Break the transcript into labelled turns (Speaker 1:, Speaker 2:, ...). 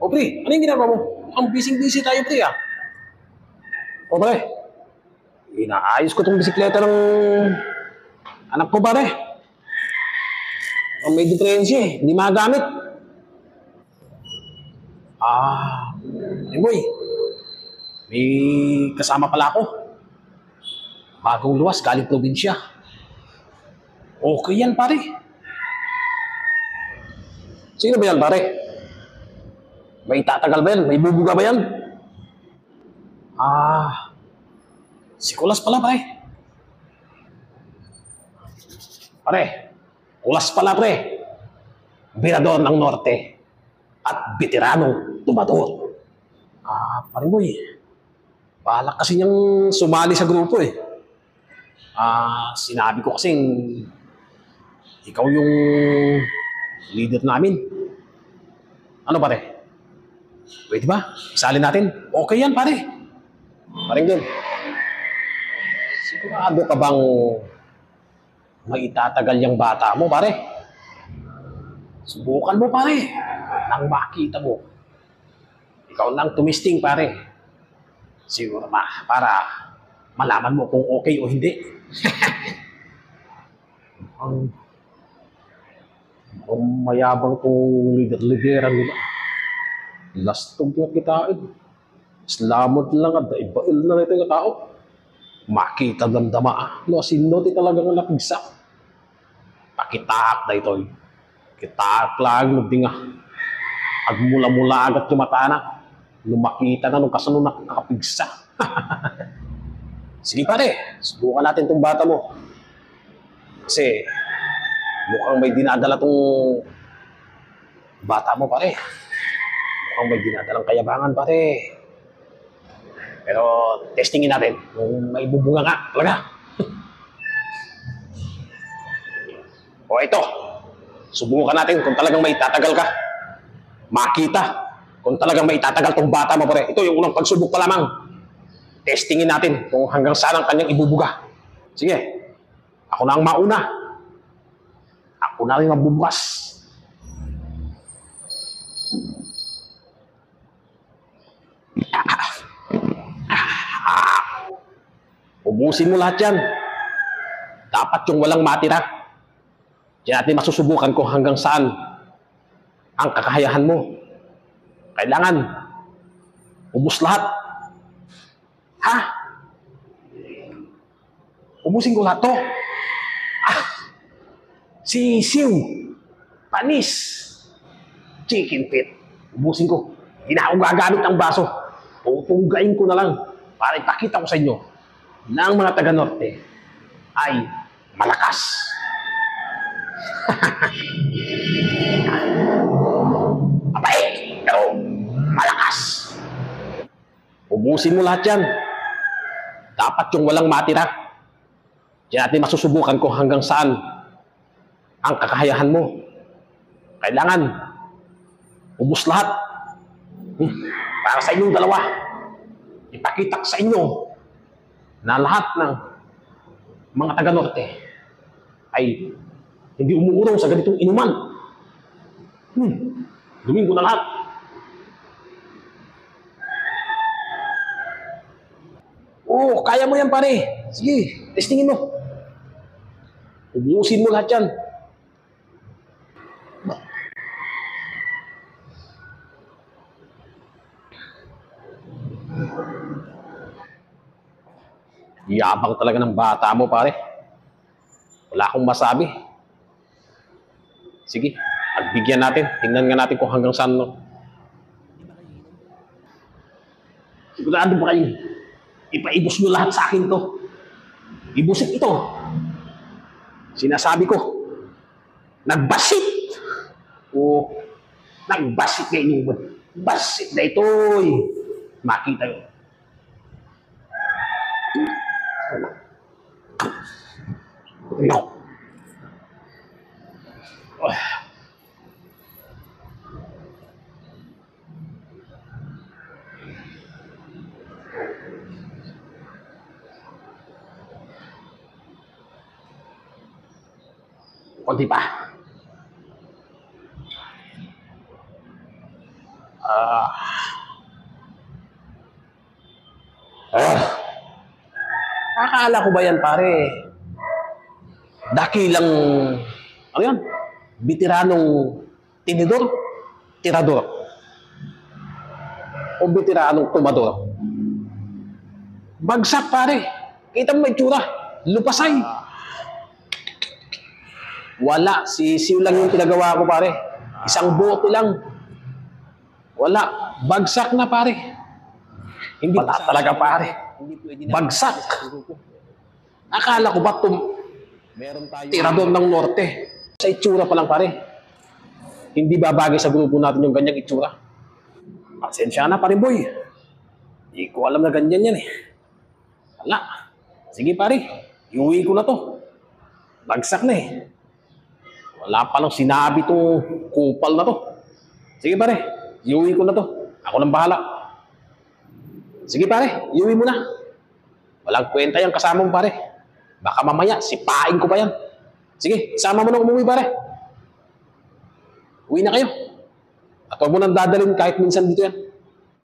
Speaker 1: O pre, ano yung ginagawa mo? Ang busy-busy tayo pre ah. O pre, inaayos ko tong bisikleta ng anak ko pare. Ang may diferensya eh, hindi magamit. Ay boy, may kasama pala ako. Bagong luwas, galing probinsya. Okay yan pare. Sino ba yan pare? May tatagal ba yan? May bubuga ba yan? Si Kulas pala pare. Pare, Kulas pala pre. Birador ng Norte at veteranong tumador. Pare boy, balak kasi niyang sumali sa grupo eh. Sinabi ko kasing ikaw yung leader namin. Ano pare? Pwede ba? Isali natin? Okay yan pare. Paring John, sigurado ka bang maitatagal yung bata mo pare? Subukan mo pare. Nang makita mo. Ikaw nang tumisting pare. Siguro para malaman mo kung okay o hindi. Ang mayabang kong leader-lideran nila. Lastog yung kitain. Slamod lang at ibail na ito yung tao. Makita damdama. Sinuti talagang napigsak. Pakitaak na ito. Kitaak lang nagdinga. Agmula-mula agad yung mata na. Lumakita na nung kasano nakakapigsak. Sige pare, subukan natin itong bata mo. Kasi mukhang may dinadala tong bata mo pare. Mukhang may dinadalang kayabangan pare. Pero testingin natin kung may bubunga nga talaga. O ito, subukan natin kung talagang may tatagal ka. Makita kung talagang may tatagal tong bata mo pare. Ito yung unang pagsubok pa lamang. Testingin natin kung hanggang saan ang kanyang ibubuga. Sige, ako na ang mauna. Ako na rin magbubukas. Ubusin mo lahat yan. Dapat yung walang matira. Diyan natin masusubukan kung hanggang saan ang kakayahan mo. Kailangan ubus lahat. Ha? Ubusin ko lahat to. Sisiw, panis, chicken feet. Ubusin ko. Hindi na ako gagamit ng baso. Pupunggain ko na lang para ipakita ko sa inyo na ang mga taga-Norte ay malakas. Abay, pero malakas. Ubusin mo lahat yan. Dapat yung walang matira. Diyan natin masusubukan kung hanggang saan ang kakayahan mo. Kailangan ubus lahat. Para sa inyong dalawa. Ipakita sa inyo na lahat ng mga taga-Norte ay hindi umuurong sa ganitong inuman. Gawin ko na lahat. Oo, kaya mo yan pare. Sige, testingin mo. Ubusin mo lahat yan. Yabang talaga ng bata mo pare. Wala akong masabi. Sige, pagbigyan natin. Tingnan nga natin kung hanggang saan. Sigurado ba kayo? Ipaibos nyo lahat sa akin to. Ibusin ito. Sinasabi ko, nagbasit. O, nagbasit na inuman. Basit na ito. Makita yun. No. Konti pa. Akala ko ba yan, pare? Dakilang, ano yan? Bitiranong tinidor? Tirador? O bitiranong tumador? Bagsak, pare. Kita mo may tsura. Lupasay. Wala. Sisiw lang yung pinagawa ko, pare. Isang bote lang. Wala. Bagsak na, pare. Hindi wala talaga, pare. Bagsak. Akala ko ba tirador ng norte? Sa itsura pa lang, pare. Hindi babagay sa grupo natin yung ganyang itsura. Pasensya na, pare boy. Hindi ko alam na ganyan yan eh. Wala. Sige, pare. Iuwi ko na to. Bagsak na eh. Wala pa lang sinabi tong kupal na to. Sige, pare. Iuwi ko na to. Ako nang bahala. Sige, pare. Iuwi mo na. Walang kwenta yan kasama mo, pare. Baka mamaya, sipain ko pa yan. Sige, sama mo na umuwi, pare. Uwi na kayo. At huwag mo nang dadalhin kahit minsan dito yan.